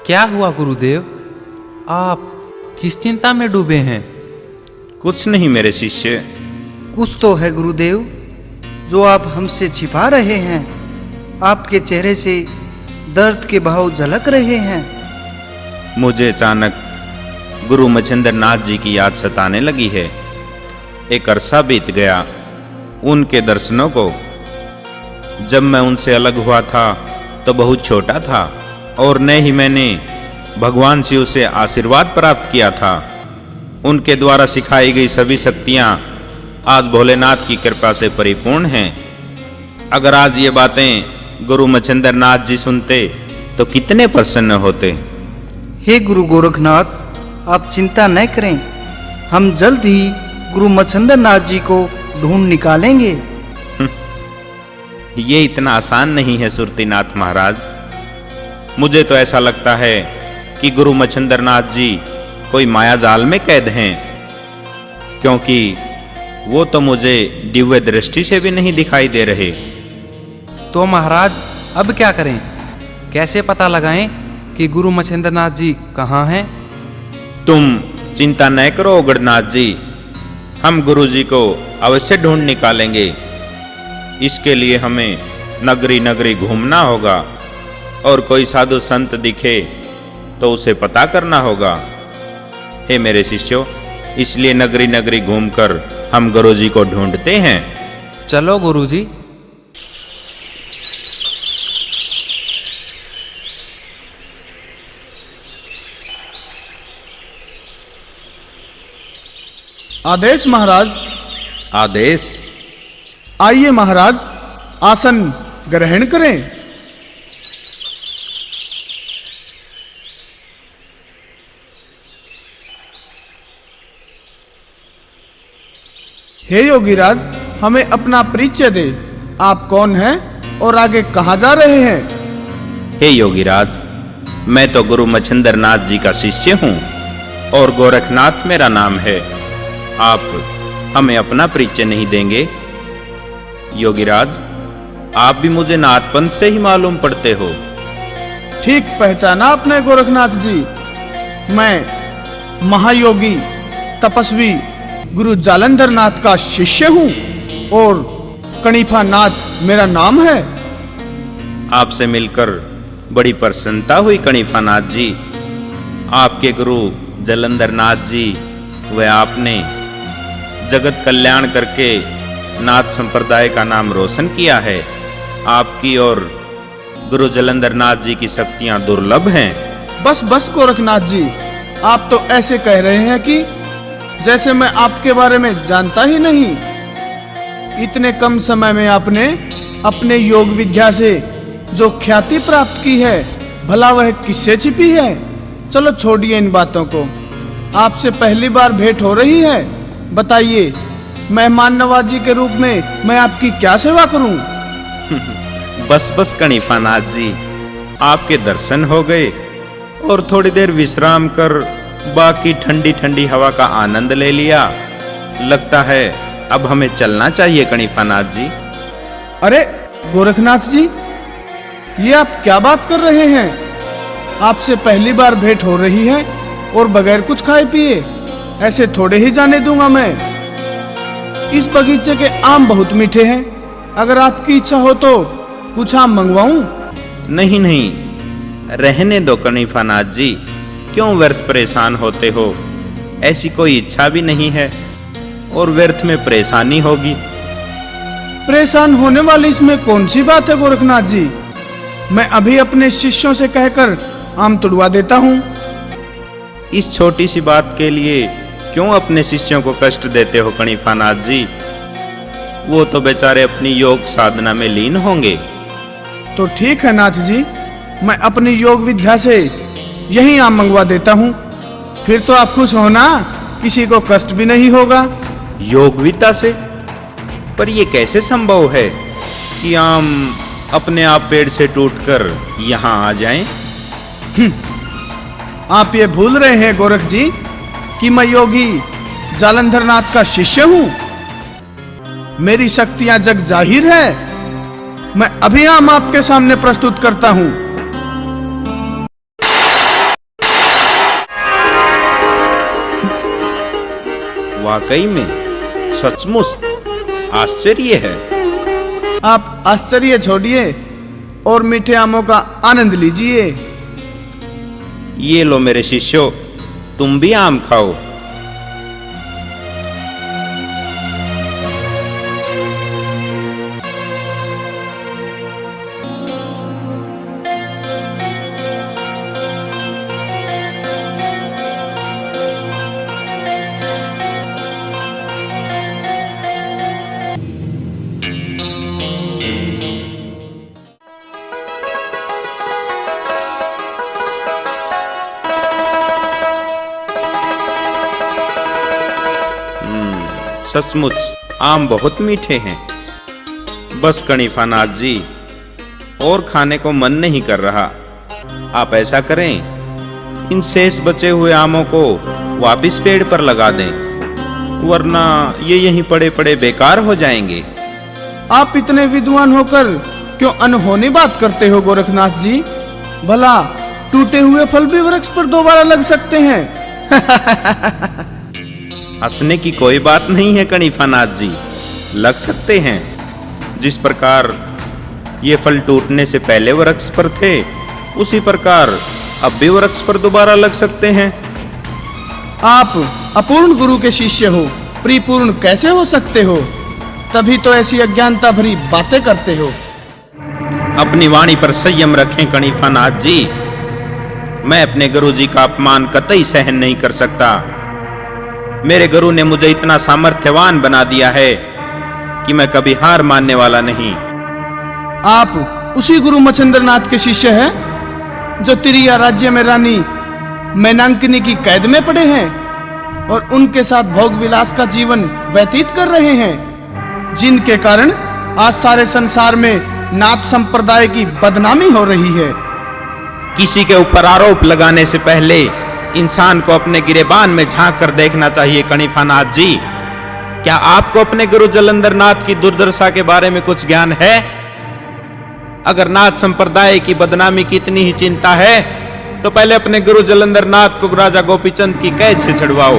क्या हुआ गुरुदेव? आप किस चिंता में डूबे हैं? कुछ नहीं मेरे शिष्य। कुछ तो है गुरुदेव जो आप हमसे छिपा रहे हैं। आपके चेहरे से दर्द के भाव झलक रहे हैं। मुझे अचानक गुरु मच्छिंद्र नाथ जी की याद सताने लगी है। एक अरसा बीत गया उनके दर्शनों को। जब मैं उनसे अलग हुआ था तो बहुत छोटा था और न ही मैंने भगवान शिव से आशीर्वाद प्राप्त किया था। उनके द्वारा सिखाई गई सभी शक्तियां आज भोलेनाथ की कृपा से परिपूर्ण हैं। अगर आज ये बातें गुरु मच्छिंद्र नाथ जी सुनते तो कितने प्रसन्न होते। हे गुरु गोरखनाथ, आप चिंता न करें। हम जल्द ही गुरु मच्छिंद्र नाथ जी को ढूंढ निकालेंगे। ये इतना आसान नहीं है सुरतीनाथ महाराज। मुझे तो ऐसा लगता है कि गुरु मच्छिंद्र नाथ जी कोई माया जाल में कैद हैं, क्योंकि वो तो मुझे दिव्य दृष्टि से भी नहीं दिखाई दे रहे। तो महाराज अब क्या करें? कैसे पता लगाएं कि गुरु मच्छिंद्र नाथ जी कहाँ हैं? तुम चिंता न करो उगड़नाथ जी, हम गुरु जी को अवश्य ढूंढ निकालेंगे। इसके लिए हमें नगरी नगरी घूमना होगा और कोई साधु संत दिखे तो उसे पता करना होगा। हे मेरे शिष्यों, इसलिए नगरी नगरी घूमकर हम गुरु जी को ढूंढते हैं। चलो गुरुजी। आदेश महाराज। आदेश। आइए महाराज, आसन ग्रहण करें। हे योगीराज, हमें अपना परिचय दे। आप कौन हैं और आगे कहां जा रहे हैं? हे योगीराज, मैं तो गुरु मच्छिंद्र नाथ जी का शिष्य हूँ और गोरखनाथ मेरा नाम है। आप हमें अपना परिचय नहीं देंगे? योगीराज, आप भी मुझे नाथपंथ से ही मालूम पड़ते हो। ठीक पहचाना आपने गोरखनाथ जी। मैं महायोगी तपस्वी गुरु जालंधर नाथ का शिष्य हूँ और कणिफा नाथ मेरा नाम है। आपसे मिलकर बड़ी प्रसन्नता हुई कणिफा नाथ जी। आपके गुरु जालंधर नाथ जी व आपने जगत कल्याण करके नाथ संप्रदाय का नाम रोशन किया है। आपकी और गुरु जालंधर नाथ जी की शक्तियां दुर्लभ हैं। बस बस गोरखनाथ जी, आप तो ऐसे कह रहे हैं कि जैसे मैं आपके बारे में जानता ही नहीं। इतने कम समय में आपने अपने योग विद्या से जो ख्याति प्राप्त की है, भला वह किससे छिपी है? चलो छोड़िए इन बातों को। आपसे पहली बार भेंट हो रही है। बताइए, मेहमान नवाजी के रूप में मैं आपकी क्या सेवा करूं? बस बस कणिफा नाथ जी, आपके दर्शन हो गए और थोड़ी देर विश्राम कर बाकी ठंडी ठंडी हवा का आनंद ले लिया। लगता है अब हमें चलना चाहिए कणिफा नाथ जी। अरे गोरखनाथ जी, ये आप क्या बात कर रहे हैं? आपसे पहली बार भेंट हो रही है और बगैर कुछ खाए पिए ऐसे थोड़े ही जाने दूंगा मैं। इस बगीचे के आम बहुत मीठे हैं। अगर आपकी इच्छा हो तो कुछ आम मंगवाऊं? नहीं नहीं, रहने दो कणिफा नाथ जी। क्यों व्यर्थ परेशान होते हो? ऐसी कोई इच्छा भी नहीं है और व्यर्थ में परेशानी होगी। परेशान होने वाली इसमें कौन सी बात है गोरखनाथ जी? मैं अभी अपने शिष्यों से कहकर आम तुड़वा देता हूँ। इस छोटी सी बात के लिए क्यों अपने शिष्यों को कष्ट देते हो कणिफा नाथ जी? वो तो बेचारे अपनी योग साधना में लीन होंगे। तो ठीक है नाथ जी, मैं अपनी योग विद्या से यही आम मंगवा देता हूँ। फिर तो आप खुश होना, किसी को कष्ट भी नहीं होगा। योग विद्या से? पर ये कैसे संभव है कि आम अपने आप पेड़ से टूटकर यहाँ आ जाएं? आप ये भूल रहे हैं गोरख जी कि मैं योगी जालंधर नाथ का शिष्य हूँ। मेरी शक्तियां जग जाहिर है। मैं अभी आम आपके सामने प्रस्तुत करता हूँ। वाकई में सचमुच आश्चर्य है। आप आश्चर्य छोड़िए और मीठे आमों का आनंद लीजिए। ये लो मेरे शिष्यों, तुम भी आम खाओ। सचमुच आम बहुत मीठे हैं। बस कणिफा नाथ जी, और खाने को मन नहीं कर रहा। आप ऐसा करें, इन शेष बचे हुए आमों को वापस पेड़ पर लगा दें, वरना ये यहीं पड़े पड़े बेकार हो जाएंगे। आप इतने विद्वान होकर क्यों अनहोनी बात करते हो गोरखनाथ जी? भला टूटे हुए फल भी वृक्ष पर दोबारा लग सकते हैं। हंसने की कोई बात नहीं है कणिफा नाथ जी, लग सकते हैं। जिस प्रकार ये फल टूटने से पहले वृक्ष पर थे, उसी प्रकार अब भी वृक्ष पर दोबारा लग सकते हैं। आप अपूर्ण गुरु के शिष्य हो, परिपूर्ण कैसे हो सकते हो? तभी तो ऐसी अज्ञानता भरी बातें करते हो। अपनी वाणी पर संयम रखें कणिफा नाथ जी। मैं अपने गुरु जी का अपमान कतई सहन नहीं कर सकता। मेरे गुरु ने मुझे इतना सामर्थ्यवान बना दिया है कि मैं कभी हार मानने वाला नहीं। आप उसी गुरु मच्छिंद्रनाथ के शिष्य हैं जो तिरिया राज्य में रानी मैनांकिनी की कैद में पड़े हैं और उनके साथ भोग विलास का जीवन व्यतीत कर रहे हैं, जिनके कारण आज सारे संसार में नाथ संप्रदाय की बदनामी हो रही है। किसी के ऊपर आरोप लगाने से पहले इंसान को अपने गिरेबान में झांक कर देखना चाहिए कणिफा नाथ जी। क्या आपको अपने गुरु जलंधर नाथ की दुर्दशा के बारे में कुछ ज्ञान है? अगर नाथ संप्रदाय की बदनामी की इतनी ही चिंता है, तो पहले अपने गुरु जलंधर नाथ को राजा गोपीचंद की कैद से छुड़वाओ,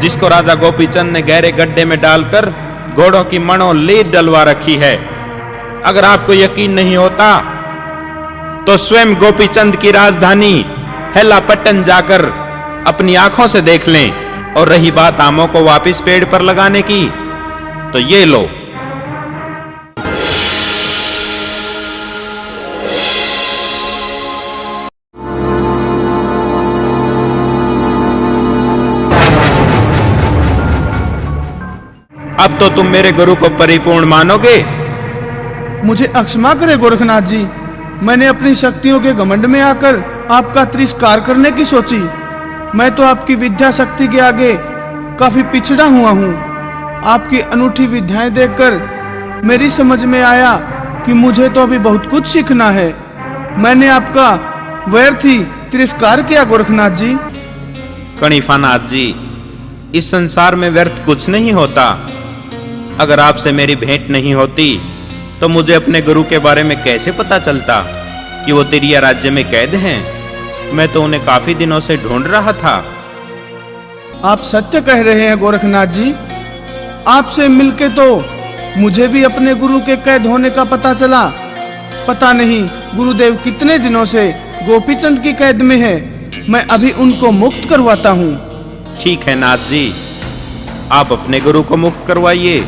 जिसको राजा गोपीचंद ने गहरे गड्ढे में डालकर घोड़ों की मणों लीद डलवा रखी है। अगर आपको यकीन नहीं होता तो स्वयं गोपीचंद की राजधानी हेलापट्टन जाकर अपनी आंखों से देख लें। और रही बात आमों को वापस पेड़ पर लगाने की, तो ये लो। अब तो तुम मेरे गुरु को परिपूर्ण मानोगे? मुझे अक्षमा करे गोरखनाथ जी, मैंने अपनी शक्तियों के घमंड में आकर आपका तिरस्कार करने की सोची। मैं तो आपकी विद्या शक्ति के आगे काफी पिछड़ा हुआ हूँ। आपकी अनूठी विद्याएं देखकर मेरी समझ में आया कि मुझे तो अभी बहुत कुछ सीखना है। मैंने आपका व्यर्थ ही तिरस्कार किया गोरखनाथ जी। कणिफा नाथ जी, इस संसार में व्यर्थ कुछ नहीं होता। अगर आपसे मेरी भेंट नहीं होती तो मुझे अपने गुरु के बारे में कैसे पता चलता कि वो तिरिया राज्य में कैद हैं? मैं तो उन्हें काफी दिनों से ढूंढ रहा था। आप सत्य कह रहे हैं गोरखनाथ जी। आपसे मिलके तो मुझे भी अपने गुरु के कैद होने का पता चला। पता नहीं गुरुदेव कितने दिनों से गोपीचंद की कैद में है। मैं अभी उनको मुक्त करवाता हूँ। ठीक है नाथ जी, आप अपने गुरु को मुक्त करवाइए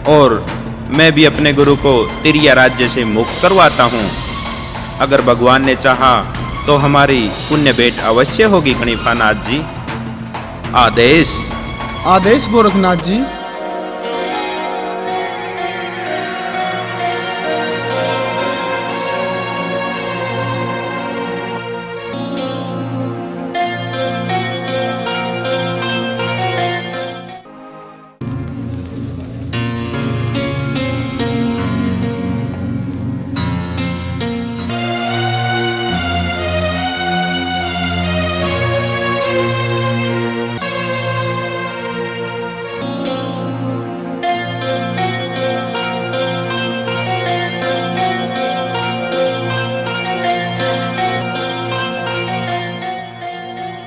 और मैं भी अपने गुरु को तिरिया राज्य से मुक्त करवाता हूँ। अगर भगवान ने चाहा तो हमारी पुण्य भेंट अवश्य होगी कणिफा नाथ जी। आदेश। आदेश गोरखनाथ जी।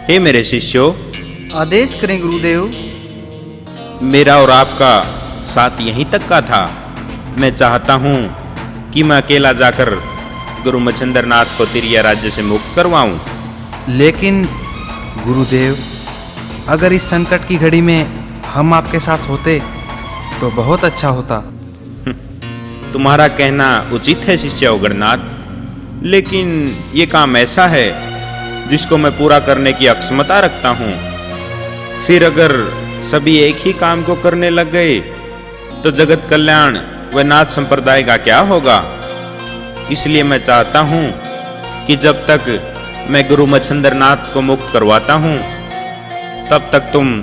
हे मेरे शिष्यों, आदेश करें गुरुदेव। मेरा और आपका साथ यहीं तक का था। मैं चाहता हूँ कि मैं अकेला जाकर गुरु मच्छिंद्र नाथ को तिरिया राज्य से मुक्त करवाऊं। लेकिन गुरुदेव, अगर इस संकट की घड़ी में हम आपके साथ होते तो बहुत अच्छा होता। तुम्हारा कहना उचित है शिष्य उग्रनाथ, लेकिन ये काम ऐसा है जिसको मैं पूरा करने की अक्षमता रखता हूँ। फिर अगर सभी एक ही काम को करने लग गए तो जगत कल्याण व नाथ संप्रदाय का क्या होगा। इसलिए मैं चाहता हूँ कि जब तक मैं गुरु मच्छिंद्र नाथ को मुक्त करवाता हूँ तब तक तुम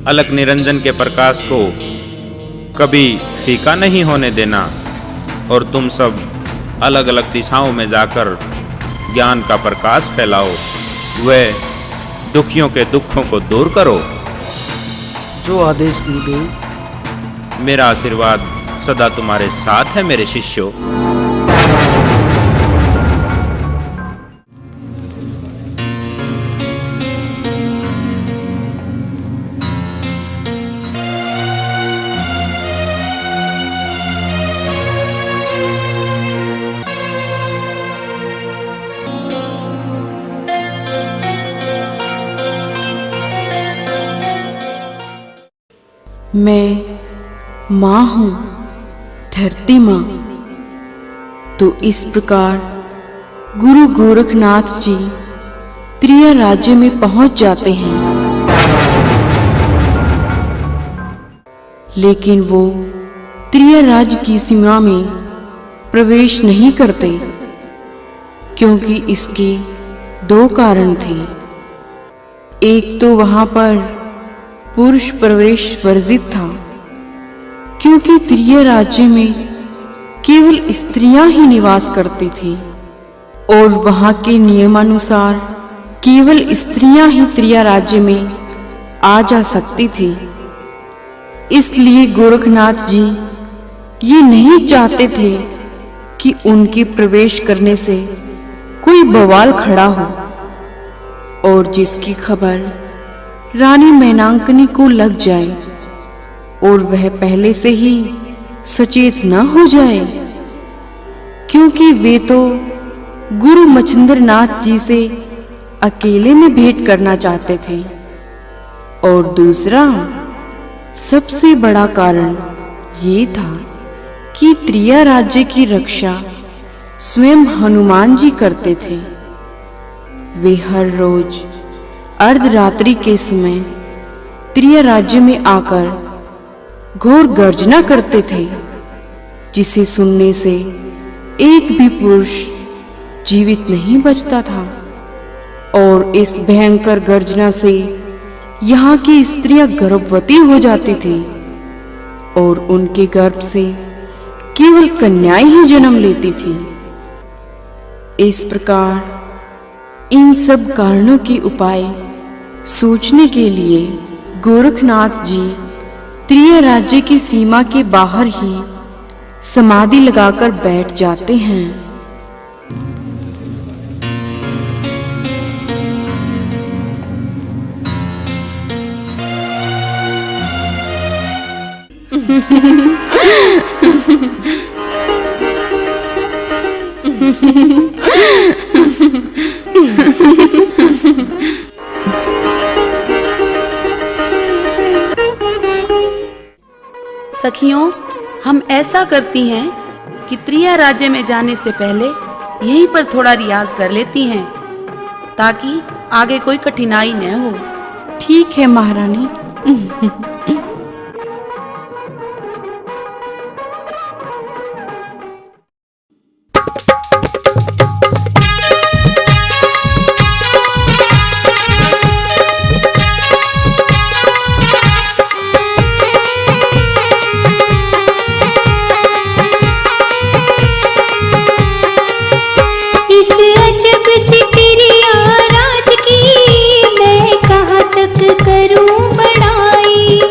अलख निरंजन के प्रकाश को कभी फीका नहीं होने देना और तुम सब अलग अलग दिशाओं में जाकर ज्ञान का प्रकाश फैलाओ, व दुखियों के दुखों को दूर करो। जो आदेश गुरुदेव। मेरा आशीर्वाद सदा तुम्हारे साथ है मेरे शिष्यों। मैं माँ हूँ, धरती माँ। तो इस प्रकार गुरु गोरखनाथ जी त्रिया राज्य में पहुंच जाते हैं। लेकिन वो त्रिया राज्य की सीमा में प्रवेश नहीं करते, क्योंकि इसके दो कारण थे। एक तो वहां पर पुरुष प्रवेश वर्जित था, क्योंकि त्रिया राज्य में केवल स्त्रियां ही निवास करती थी और वहां के नियमानुसार केवल स्त्रियां ही त्रिया राज्य में आ जा सकती थी। इसलिए गोरखनाथ जी ये नहीं चाहते थे कि उनके प्रवेश करने से कोई बवाल खड़ा हो, और जिसकी खबर रानी मैनांकनी को लग जाए और वह पहले से ही सचेत न हो जाए, क्योंकि वे तो गुरु मच्छिंद्र नाथ जी से अकेले में भेंट करना चाहते थे। और दूसरा सबसे बड़ा कारण ये था कि त्रिया राज्य की रक्षा स्वयं हनुमान जी करते थे। वे हर रोज अर्धरात्रि के समय त्रिया राज्य में आकर घोर गर्जना करते थे, जिसे सुनने से एक भी पुरुष जीवित नहीं बचता था। और इस भयंकर गर्जना से यहाँ की स्त्रियां गर्भवती हो जाती थी और उनके गर्भ से केवल कन्याएं ही जन्म लेती थी। इस प्रकार इन सब कारणों के उपाय सोचने के लिए गोरखनाथ जी त्रिया राज्य की सीमा के बाहर ही समाधि लगाकर बैठ जाते हैं। सखियों, हम ऐसा करती हैं कि त्रिया राज्य में जाने से पहले यहीं पर थोड़ा रियाज कर लेती हैं, ताकि आगे कोई कठिनाई न हो। ठीक है महारानी। करूं बड़ाई।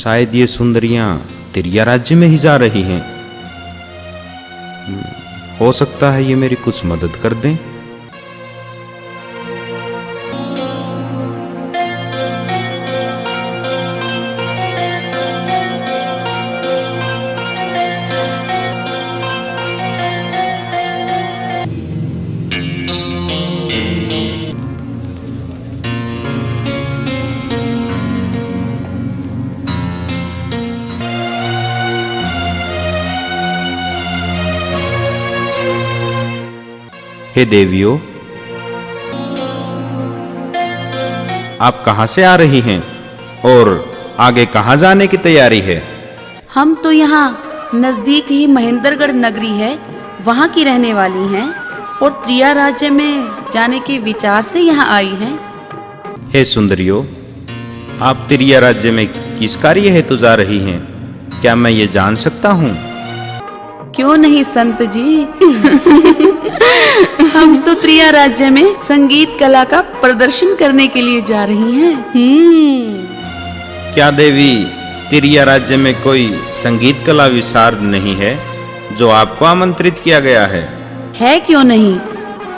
शायद ये सुंदरियां तिरिया राज्य में ही जा रही हैं। हो सकता है ये मेरी कुछ मदद कर दें। हे देवियों, आप कहां से आ रही हैं और आगे कहां जाने की तैयारी है? हम तो यहाँ नजदीक ही महेंद्रगढ़ नगरी है, वहाँ की रहने वाली हैं और त्रिया राज्य में जाने के विचार से यहाँ आई हैं। हे सुंदरियों, आप तिरिया राज्य में किस कार्य हेतु जा रही हैं? क्या मैं ये जान सकता हूँ? क्यों नहीं संत जी। हम तो त्रिया राज्य में संगीत कला का प्रदर्शन करने के लिए जा रही हैं। क्या देवी, तिरिया राज्य में कोई संगीत कला विशारद नहीं है जो आपको आमंत्रित किया गया है? है क्यों नहीं,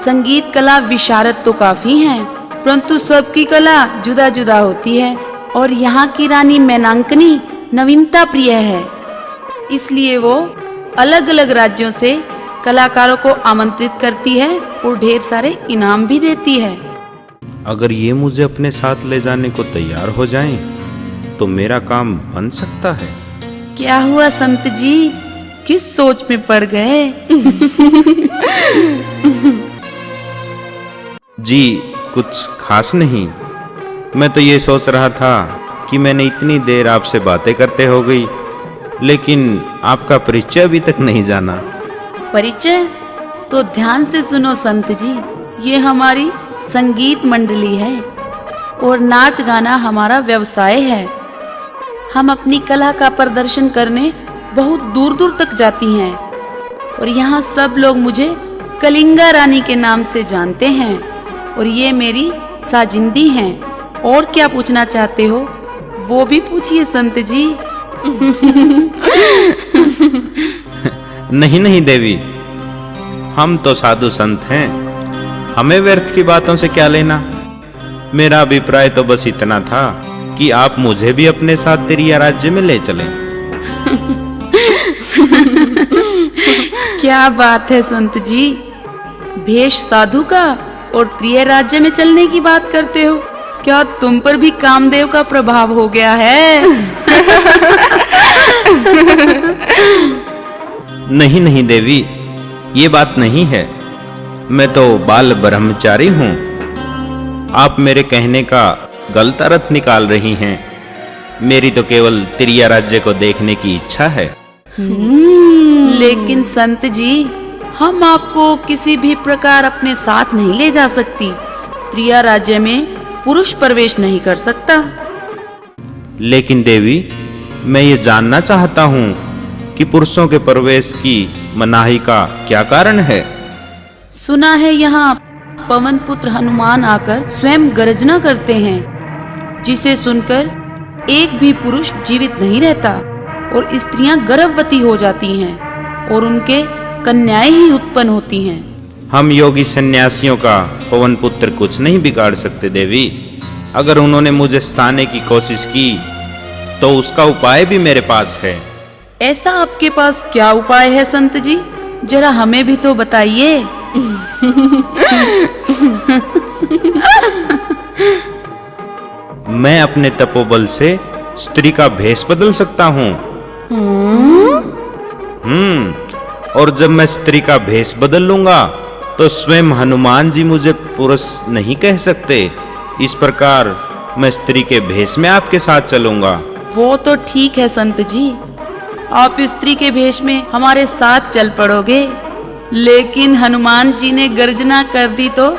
संगीत कला विशारद तो काफी हैं, परंतु सबकी कला जुदा जुदा होती है और यहाँ की रानी मैनांकनी नवीनता प्रिय है, इसलिए वो अलग अलग राज्यों से कलाकारों को आमंत्रित करती है और ढेर सारे इनाम भी देती है। अगर ये मुझे अपने साथ ले जाने को तैयार हो जाएं, तो मेरा काम बन सकता है। क्या हुआ संत जी, किस सोच में पड़ गए? जी कुछ खास नहीं, मैं तो ये सोच रहा था कि मैंने इतनी देर आपसे बातें करते हो गई, लेकिन आपका परिचय अभी तक नहीं जाना। परिचय तो ध्यान से सुनो संत जी, ये हमारी संगीत मंडली है और नाच गाना हमारा व्यवसाय है। हम अपनी कला का प्रदर्शन करने बहुत दूर दूर तक जाती हैं और यहाँ सब लोग मुझे कलिंगा रानी के नाम से जानते हैं और ये मेरी साजिंदी हैं। और क्या पूछना चाहते हो वो भी पूछिए संत जी। नहीं नहीं देवी, हम तो साधु संत हैं, हमें व्यर्थ की बातों से क्या लेना। मेरा अभिप्राय तो बस इतना था कि आप मुझे भी अपने साथ तिरिया राज्य में ले चलें। क्या बात है संत जी, भेष साधु का और त्रिया राज्य में चलने की बात करते हो। क्या तुम पर भी कामदेव का प्रभाव हो गया है? नहीं नहीं देवी, ये बात नहीं है, मैं तो बाल ब्रह्मचारी हूँ। आप मेरे कहने का गलत अर्थ निकाल रही हैं। मेरी तो केवल तिरिया राज्य को देखने की इच्छा है। लेकिन संत जी, हम आपको किसी भी प्रकार अपने साथ नहीं ले जा सकती। त्रिया राज्य में पुरुष प्रवेश नहीं कर सकता। लेकिन देवी, मैं ये जानना चाहता हूँ कि पुरुषों के प्रवेश की मनाही का क्या कारण है? सुना है यहाँ पवन पुत्र हनुमान आकर स्वयं गर्जना करते हैं, जिसे सुनकर एक भी पुरुष जीवित नहीं रहता और स्त्रियां गर्भवती हो जाती हैं और उनके कन्याएं ही उत्पन्न होती हैं। हम योगी सन्यासियों का पवन पुत्र कुछ नहीं बिगाड़ सकते देवी। अगर उन्होंने मुझे सताने की कोशिश की तो उसका उपाय भी मेरे पास है। ऐसा आपके पास क्या उपाय है संत जी, जरा हमें भी तो बताइए। मैं अपने तपोबल से स्त्री का भेष बदल सकता हूँ। और जब मैं स्त्री का भेष बदल लूंगा तो स्वयं हनुमान जी मुझे पुरुष नहीं कह सकते। इस प्रकार मैं स्त्री के भेष में आपके साथ चलूंगा। वो तो ठीक है संत जी, आप स्त्री के भेष में हमारे साथ चल पड़ोगे, लेकिन हनुमान जी ने गर्जना कर दी तो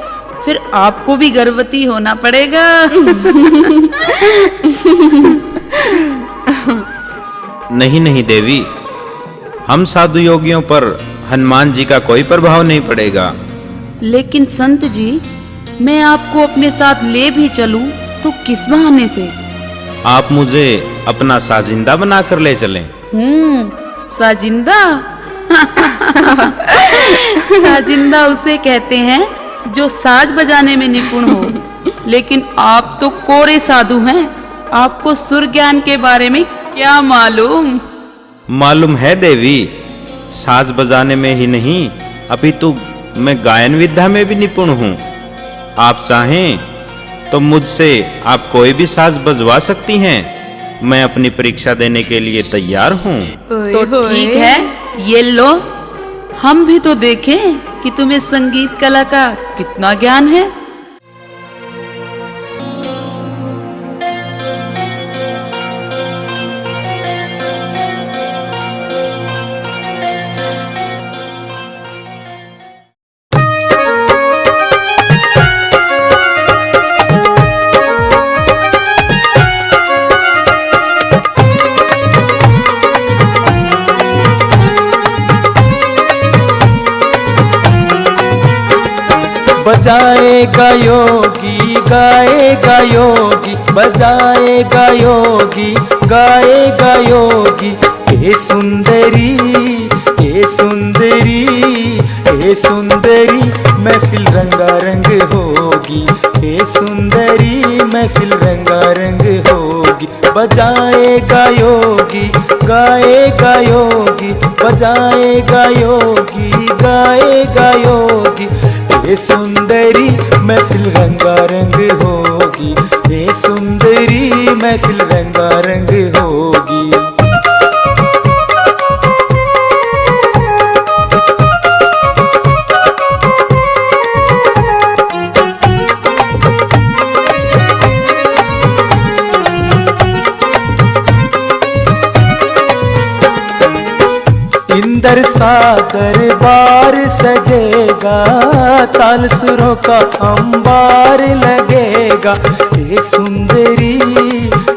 फिर आपको भी गर्भवती होना पड़ेगा। नहीं नहीं देवी, हम साधु योगियों पर हनुमान जी का कोई प्रभाव नहीं पड़ेगा। लेकिन संत जी, मैं आपको अपने साथ ले भी चलूं तो किस बहाने से? आप मुझे अपना साजिंदा बनाकर ले चलें। साजिंदा। साजिंदा उसे कहते हैं जो साज बजाने में निपुण हो, लेकिन आप तो कोरे साधु हैं। आपको सुर ज्ञान के बारे में क्या मालूम? मालूम है देवी, साज बजाने में ही नहीं अपितु मैं गायन विद्या में भी निपुण हूँ। आप चाहें तो मुझसे आप कोई भी साज बजवा सकती हैं। मैं अपनी परीक्षा देने के लिए तैयार हूँ। तो ठीक है, ये लो, हम भी तो देखें कि तुम्हें संगीत कला का कितना ज्ञान है। बजाएगा योगी गाएगा योगी, बजाएगा योगी गाएगा योगी। हे सुंदरी, हे सुंदरी, हे सुंदरी, महफिल रंगारंग होगी। हे सुंदरी, महफिल रंगारंग होगी। बजाएगा योगी गाएगा योगी, बजाएगा योगी गाएगा योगी। हे सुंदरी, महफिल रंगारंग होगी। हे सुंदरी, महफिल रंगारंग होगी। इंदर सा दरबार सजेगा, ताल सुरों का अंबार लगेगा। हे सुंदरी,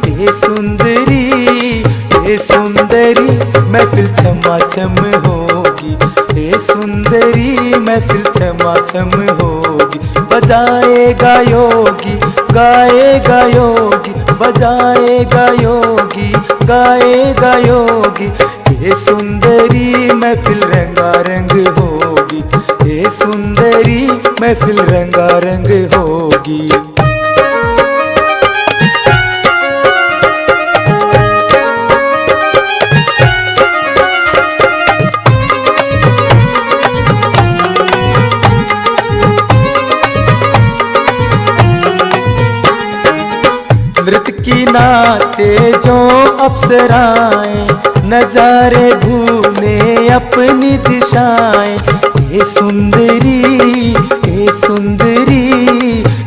हे सुंदरी, हे सुंदरी, महफिल छमाछम होगी। हे सुंदरी, महफिल छमाछम होगी। बजाएगा योगी गाएगा योगी, बजाएगा योगी गाएगा योगी। हे सुंदरी, महफिल रंगारंग होगी। हे सुंदरी, महफिल रंगारंग होगी। नृत्य की नाचे जो अप्सराएं, नजारे घूमे अपनी दिशाएं। हे सुंदरी, हे सुंदरी,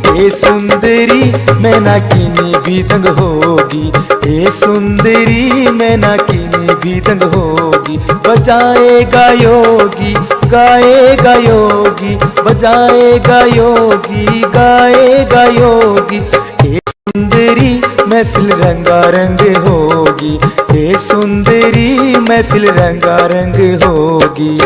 हे सुंदरी, मैना कीनी भी दंग होगी। हे सुंदरी, मैना कीनी भी दंग होगी। बजाएगा योगी गाएगा योगी, बजाएगा योगी गाएगा योगी। हे सुंदरी, महफिल रंगारंग होगी। हे सुंदरी, महफिल रंगारंग होगी।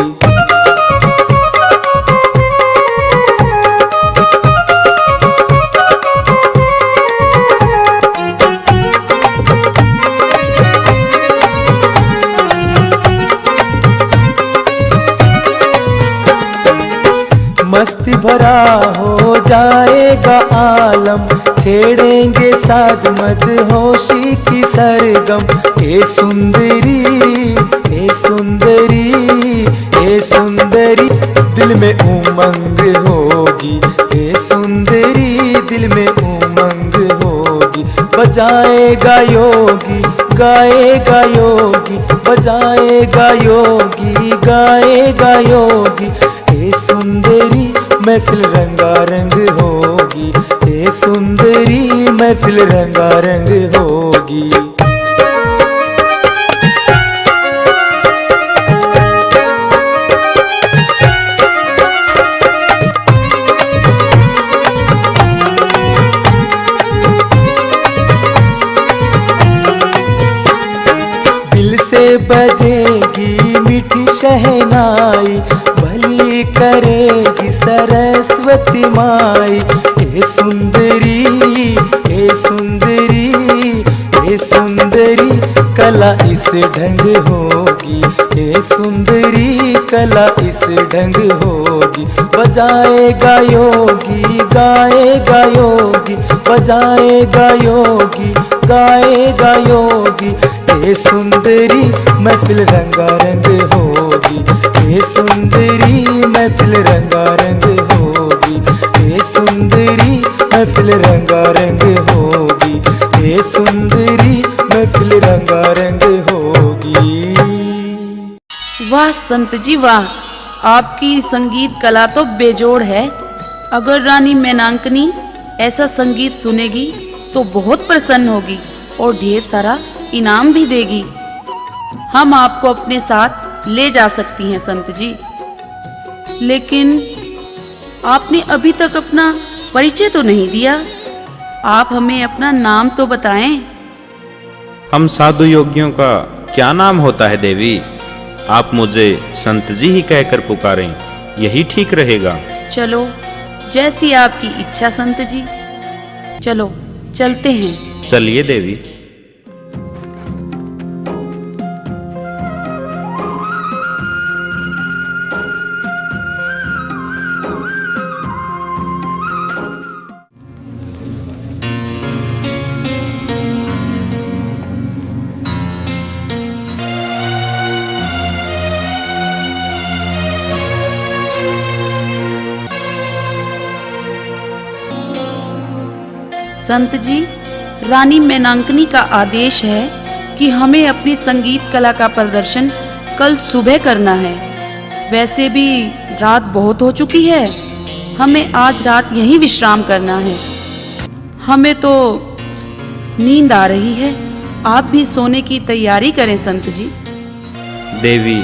मस्ती भरा हो जाएगा आलम, छेड़ेंगे साज मत होशी की सरगम। हे सुंदरी, हे सुंदरी, हे सुंदरी, दिल में उमंग होगी। हे सुंदरी, दिल में उमंग होगी। बजाएगा योगी गाएगा योगी, बजाएगा योगी गाएगा योगी। हे सुंदरी, महफिल रंगारंग होगी। हे सुंदरी, महफिल रंगारंग होगी। दिल से बजेगी मीठी शहनाई, भली करेगी सरस्वती माई। हे सुंदरी, हे सुंदरी, हे सुंदरी, कला इस ढंग होगी, हे सुंदरी कला इस ढंग होगी। बजाएगा योगी गाएगा योगी, बजाएगा योगी गाएगा योगी। हे सुंदरी महफिल रंगारंग होगी, हे सुंदरी महफिल रंगारंग होगी, हे सुंदरी महफिल रंगारंग होगी, हे सुंदरी महफिल रंगारंग होगी। वाह संत जी वाह, आपकी संगीत कला तो बेजोड़ है। अगर रानी मैनांकनी ऐसा संगीत सुनेगी तो बहुत प्रसन्न होगी और ढेर सारा इनाम भी देगी। हम आपको अपने साथ ले जा सकती हैं संत जी। लेकिन आपने अभी तक अपना परिचय तो नहीं दिया। आप हमें अपना नाम तो बताएं। हम साधु योगियों का क्या नाम होता है देवी? आप मुझे संत जी ही कहकर पुकारें, यही ठीक रहेगा। चलो, जैसी आपकी इच्छा संत जी। चलो चलते हैं। चलिए देवी। संत जी, रानी मैनांकनी का आदेश है कि हमें अपनी संगीत कला का प्रदर्शन कल सुबह करना है। वैसे भी रात बहुत हो चुकी है, हमें आज रात यहीं विश्राम करना है। हमें तो नींद आ रही है, आप भी सोने की तैयारी करें संत जी। देवी,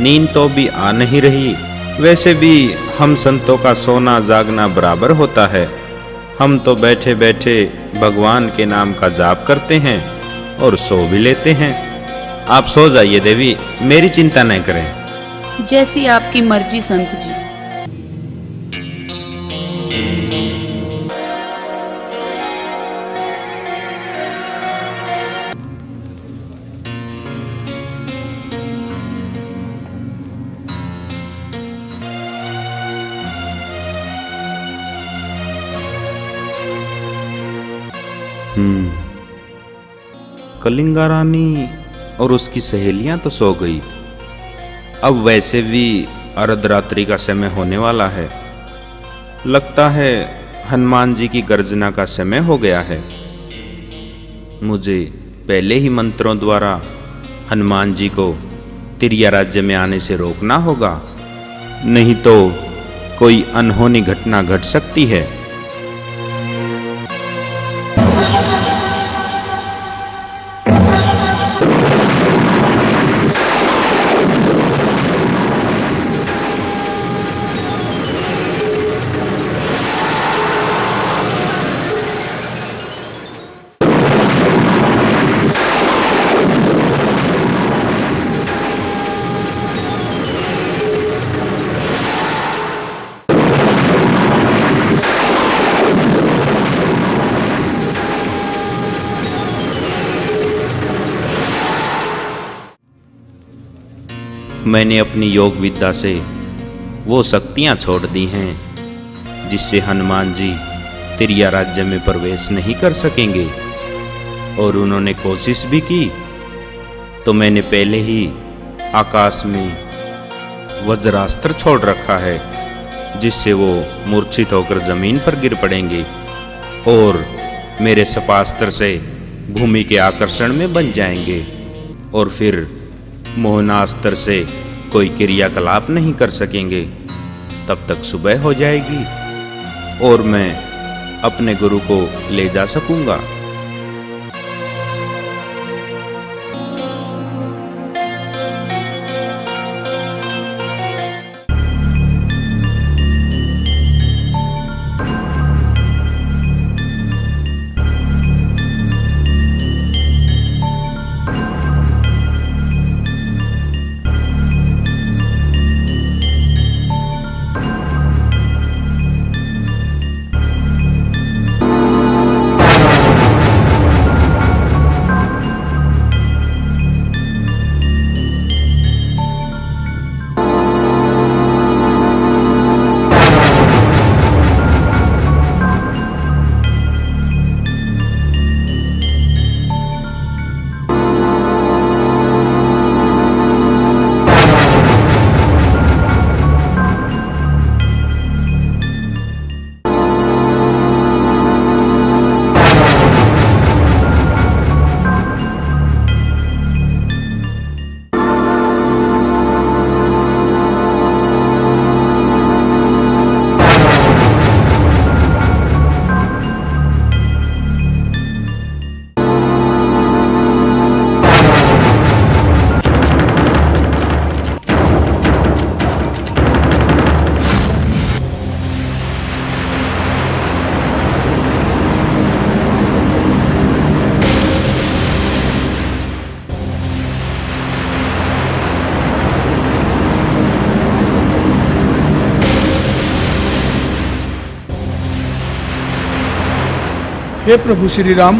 नींद तो भी आ नहीं रही। वैसे भी हम संतों का सोना जागना बराबर होता है। हम तो बैठे बैठे भगवान के नाम का जाप करते हैं और सो भी लेते हैं। आप सो जाइए देवी, मेरी चिंता न करें। जैसी आपकी मर्जी संत जी। कलिंगा रानी और उसकी सहेलियां तो सो गई। अब वैसे भी अर्धरात्रि का समय होने वाला है। लगता है हनुमान जी की गर्जना का समय हो गया है। मुझे पहले ही मंत्रों द्वारा हनुमान जी को तिरिया राज्य में आने से रोकना होगा, नहीं तो कोई अनहोनी घटना घट सकती है। मैंने अपनी योग विद्या से वो शक्तियां छोड़ दी हैं जिससे हनुमान जी तिरिया राज्य में प्रवेश नहीं कर सकेंगे। और उन्होंने कोशिश भी की तो मैंने पहले ही आकाश में वज्रास्त्र छोड़ रखा है, जिससे वो मूर्छित होकर जमीन पर गिर पड़ेंगे और मेरे सपास्त्र से भूमि के आकर्षण में बन जाएंगे और फिर मोहनास्त्र से कोई क्रियाकलाप नहीं कर सकेंगे। तब तक सुबह हो जाएगी और मैं अपने गुरु को ले जा सकूंगा। हे प्रभु श्री राम,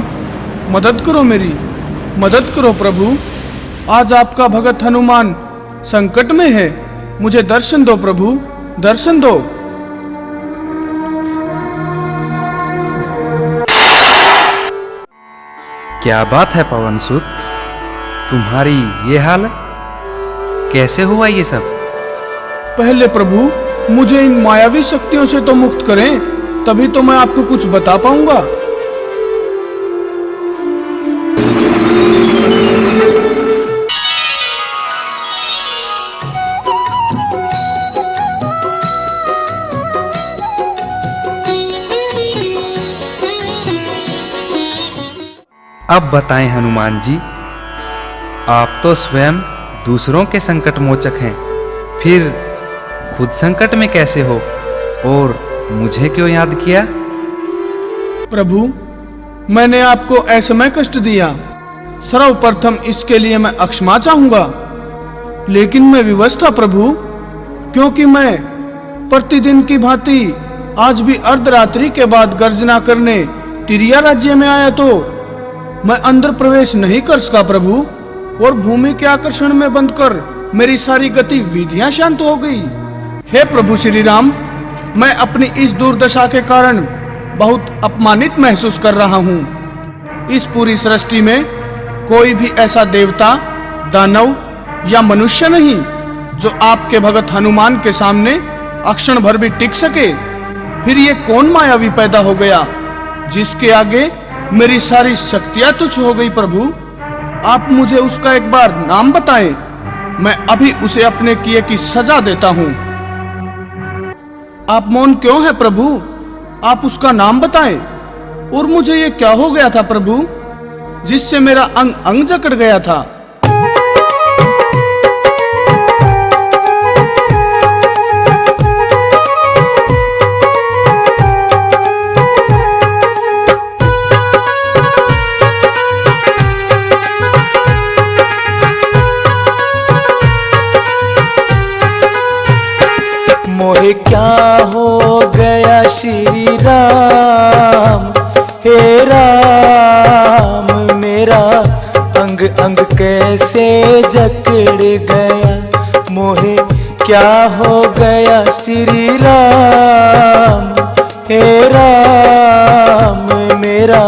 मदद करो मेरी, मदद करो प्रभु। आज आपका भगत हनुमान संकट में है, मुझे दर्शन दो प्रभु, दर्शन दो। क्या बात है पवन सुत, तुम्हारी ये हालत कैसे हुआ ये सब? पहले प्रभु मुझे इन मायावी शक्तियों से तो मुक्त करें, तभी तो मैं आपको कुछ बता पाऊंगा। अब बताएं हनुमान जी, आप तो स्वयं दूसरों के संकट मोचक हैं, फिर खुद संकट में कैसे हो और मुझे क्यों याद किया? प्रभु, मैंने आपको असमय कष्ट दिया, सर्वप्रथम इसके लिए मैं क्षमा चाहूंगा। लेकिन मैं विवश था प्रभु, क्योंकि मैं प्रतिदिन की भांति आज भी अर्धरात्रि के बाद गर्जना करने तिरिया राज्य में आया तो मैं अंदर प्रवेश नहीं कर सका प्रभु, और भूमि के आकर्षण में बंद कर मेरी सारी गतिविधियां शांत हो गई। हे प्रभु श्री राम, मैं अपनी इस दुर्दशा के कारण बहुत अपमानित महसूस कर रहा हूँ। इस पूरी सृष्टि में कोई भी ऐसा देवता, दानव या मनुष्य नहीं जो आपके भगत हनुमान के सामने अक्षण भर भी टिक सके। फिर ये कौन मायावी पैदा हो गया जिसके आगे मेरी सारी शक्तियां तुच्छ हो गई प्रभु? आप मुझे उसका एक बार नाम बताएं, मैं अभी उसे अपने किए की सजा देता हूं। आप मौन क्यों है प्रभु? आप उसका नाम बताएं। और मुझे ये क्या हो गया था प्रभु, जिससे मेरा अंग अंग जकड़ गया था? मोहे क्या हो गया श्री राम, हे राम, मेरा अंग अंग कैसे जकड़ गया। मोहे क्या हो गया श्री राम, हे राम, मेरा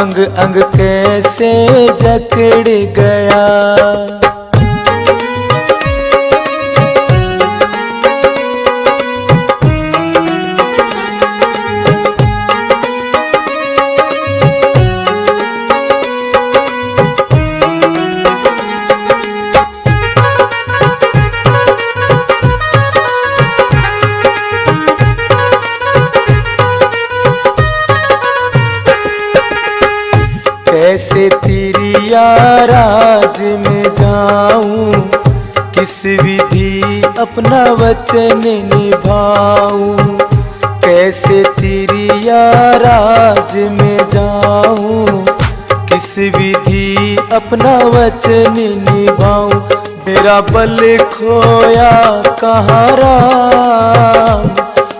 अंग अंग कैसे जकड़ गया। कैसे तिरिया राज में जाऊं, किस विधि अपना वचन निभाऊं। कैसे तिरिया राज में जाऊं, किस विधि अपना वचन निभाऊं। मेरा बल खोया कहाँ राम,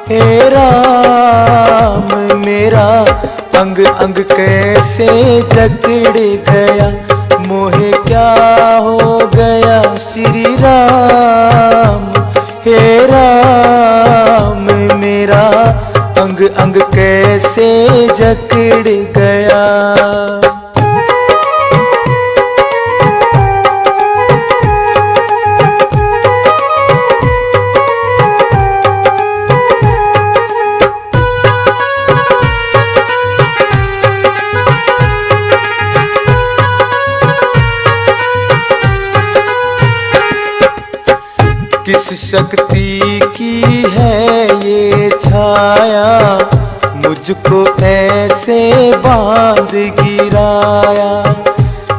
हे राम, मेरा अंग अंग कैसे जकड़ गया। मोहे क्या हो गया श्री राम, हे राम, मेरा अंग अंग कैसे जकड़ गया। किस शक्ति की है ये छाया, मुझको ऐसे बांध गिराया।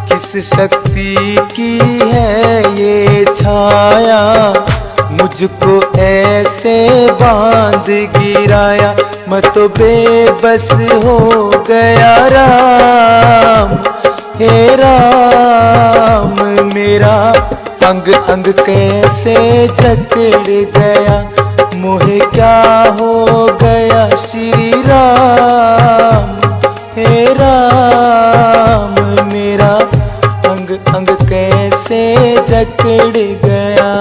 किस शक्ति की है ये छाया, मुझको ऐसे बांध गिराया। मैं तो बेबस हो गया राम, हे राम, मेरा अंग अंग कैसे जकड़ गया। मोहे क्या हो गया श्री राम, हे कैसे जकड़ गया।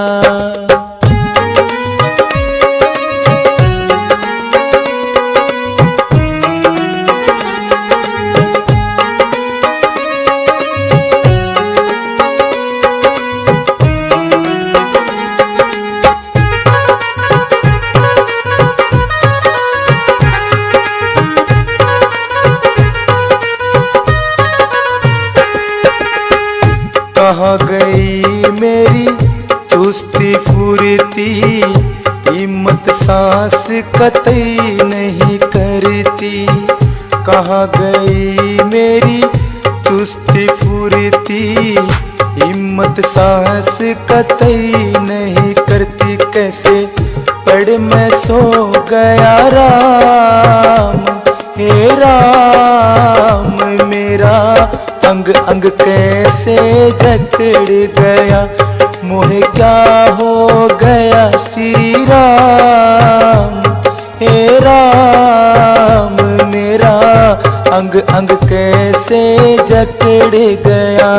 कहाँ गई मेरी चुस्ती फुर्ती, हिम्मत सांस कतई नहीं करती। कहाँ गई मेरी चुस्ती फुर्ती, हिम्मत सांस कतई नहीं करती। कैसे पड़ मैं सो गया राम, हे राम मेरा अंग अंग कैसे जकड़ गया। मोहे क्या हो गया श्री राम, हे राम मेरा अंग अंग कैसे जकड़ गया।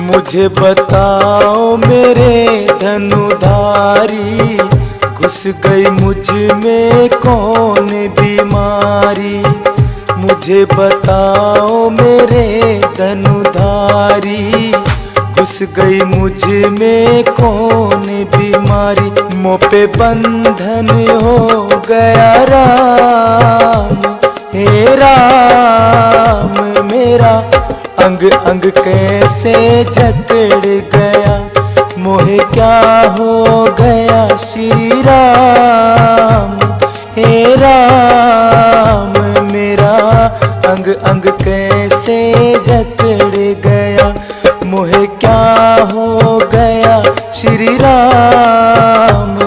मुझे बताओ मेरे धनुधारी, घुस गई मुझ में कौन बीमारी। मुझे बताओ मेरे धनुधारी, घुस गई मुझ में कौन बीमारी। मुँह पे बंधन हो गया राम, हे राम मेरा अंग अंग कैसे जकड़ गया। मोहे क्या हो गया श्री राम, हे राम मेरा अंग अंग कैसे जकड़ गया। मोहे क्या हो गया श्री राम,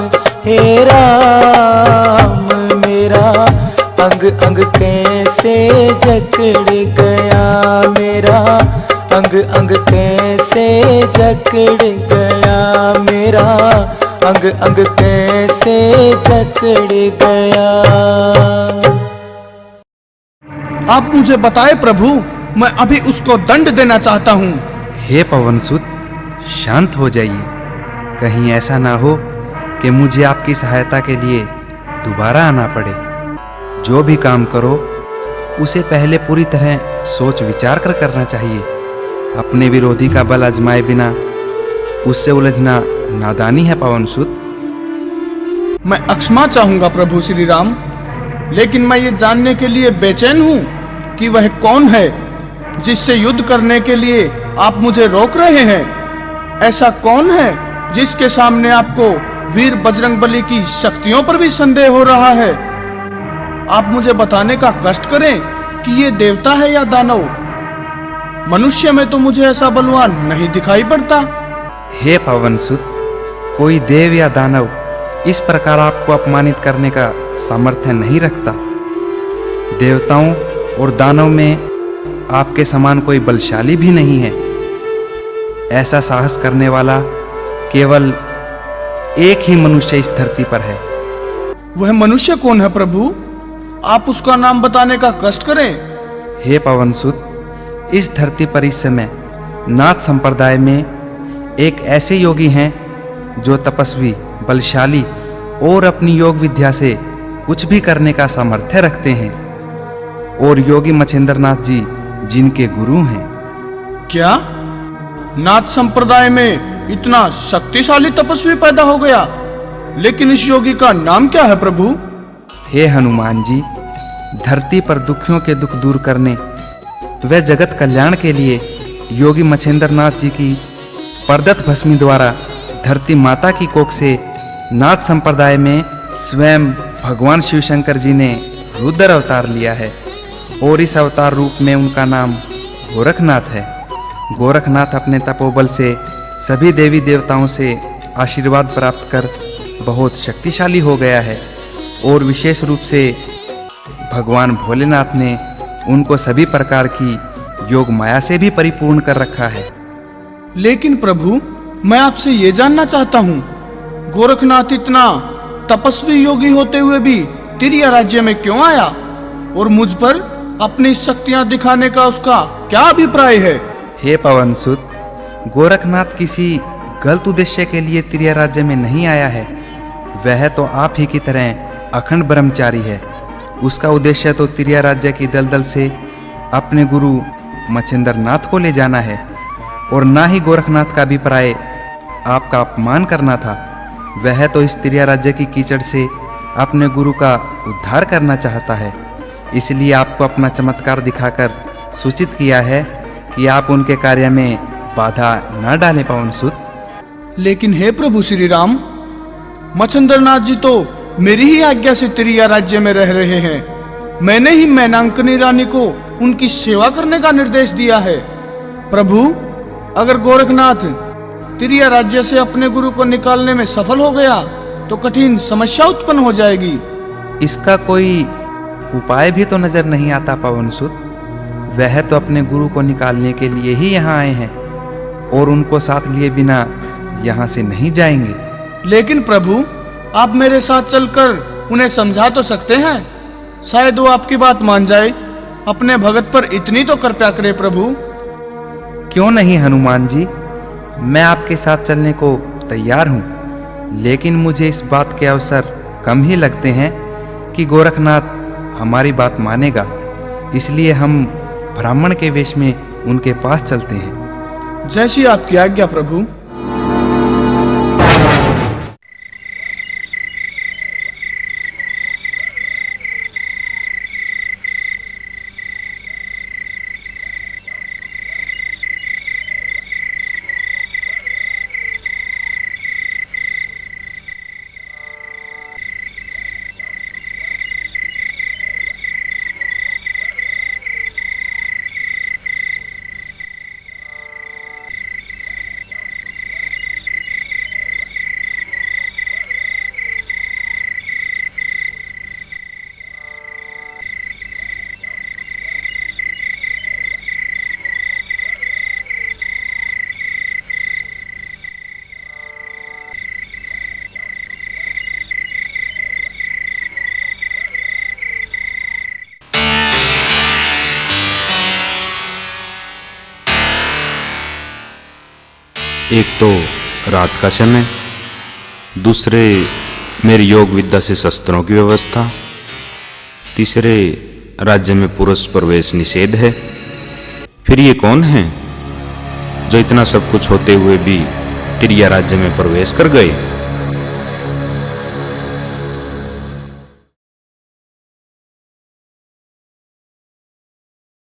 हे राम मेरा अंग अंग कैसे जकड़ गया। मेरा अंग अंग कैसे जकड़ गया। मेरा अंग अंग कैसे जकड़ गया। आप मुझे बताए प्रभु, मैं अभी उसको दंड देना चाहता हूँ। हे पवनसुत, शांत हो जाइए। कहीं ऐसा ना हो कि मुझे आपकी सहायता के लिए दोबारा आना पड़े। जो भी काम करो उसे पहले पूरी तरह सोच विचार कर करना चाहिए। अपने विरोधी का बल आजमाए बिना उससे उलझना नादानी है पवनसुत। मैं अक्षमा चाहूंगा प्रभु श्री राम, लेकिन मैं ये जानने के लिए बेचैन हूँ कि वह कौन है जिससे युद्ध करने के लिए आप मुझे रोक रहे हैं। ऐसा कौन है जिसके सामने आपको वीर बजरंगबली की शक्तियों पर भी संदेह हो रहा है। आप मुझे बताने का कष्ट करें कि ये देवता है या दानव। मनुष्य में तो मुझे ऐसा बलवान नहीं दिखाई पड़ता। हे पवनसुत, कोई देव या दानव इस प्रकार आपको अपमानित करने का सामर्थ्य नहीं रखता। देवताओं और दानव में आपके समान कोई बलशाली भी नहीं है। ऐसा साहस करने वाला केवल एक ही मनुष्य इस धरती पर है। वह मनुष्य कौन है प्रभु? आप उसका नाम बताने का कष्ट करें। हे पवनसुत, इस धरती पर इस समय नाथ संप्रदाय में एक ऐसे योगी हैं जो तपस्वी, बलशाली और अपनी योग विद्या से कुछ भी करने का सामर्थ्य रखते हैं, और योगी मच्छिंद्रनाथ जी जिनके गुरु हैं। क्या नाथ संप्रदाय में इतना शक्तिशाली तपस्वी पैदा हो गया? लेकिन इस योगी का नाम क्या है प्रभु? हे हनुमान जी, धरती पर दुखियों के दुख दूर करने व जगत कल्याण के लिए योगी मच्छिंद्रनाथ जी की परदत्त भस्मी द्वारा धरती माता की कोख से नाथ संप्रदाय में स्वयं भगवान शिव शंकर जी ने रुद्र अवतार लिया है, और इस अवतार रूप में उनका नाम गोरखनाथ है। गोरखनाथ अपने तपोबल से सभी देवी देवताओं से आशीर्वाद प्राप्त कर बहुत शक्तिशाली हो गया है, और विशेष रूप से भगवान भोलेनाथ ने उनको सभी प्रकार की योग माया से भी परिपूर्ण कर रखा है। लेकिन प्रभु, मैं आपसे ये जानना चाहता हूँ, गोरखनाथ इतना तपस्वी योगी होते हुए भी तिरिया राज्य में क्यों आया और मुझ पर अपनी शक्तियां दिखाने का उसका क्या अभिप्राय है? हे पवनसुत, गोरखनाथ किसी गलत उद्देश्य के लिए तिरिया राज्य में नहीं आया है। वह तो आप ही की तरह अखंड ब्रह्मचारी है। उसका उद्देश्य तो तिरिया राज्य की दलदल से अपने गुरु मच्छिंद्र नाथ को ले जाना है और ना ही गोरखनाथ का अभिप्राय आपका अपमान करना था। वह तो इस तिरिया राज्य की कीचड़ से अपने गुरु का उद्धार करना चाहता है। इसलिए आपको अपना चमत्कार दिखाकर सूचित किया है कि आप उनके कार्य में बाधा न डालें पवनसुत। लेकिन हे प्रभु श्री राम, मच्छिंद्रनाथ जी तो मेरी ही आज्ञा से तिरिया राज्य में रह रहे हैं। मैंने ही मैनांकनी रानी को उनकी सेवा करने का निर्देश दिया है। प्रभु, अगर गोरखनाथ तिरिया राज्य से अपने गुरु को निकालने में सफल हो गया तो कठिन समस्या उत्पन्न हो जाएगी। इसका कोई उपाय भी तो नजर नहीं आता पवनसुत। वह तो अपने गुरु को निकालने के लिए ही यहाँ आए हैं और उनको साथ लिए बिना यहाँ से नहीं जाएंगे। लेकिन प्रभु, आप मेरे साथ चलकर उन्हें समझा तो सकते हैं, शायद वो आपकी बात मान जाए। अपने भगत पर इतनी तो कृपा करे प्रभु। क्यों नहीं हनुमान जी, मैं आपके साथ चलने को तैयार हूँ। लेकिन मुझे इस बात के अवसर कम ही लगते हैं कि गोरखनाथ हमारी बात मानेगा। इसलिए हम ब्राह्मण के वेश में उनके पास चलते हैं। जैसी आपकी आज्ञा प्रभु। एक तो रात का समय, दूसरे मेरी योग विद्या से शस्त्रों की व्यवस्था, तीसरे राज्य में पुरुष प्रवेश निषेध है। फिर ये कौन है जो इतना सब कुछ होते हुए भी तिरिया राज्य में प्रवेश कर गए?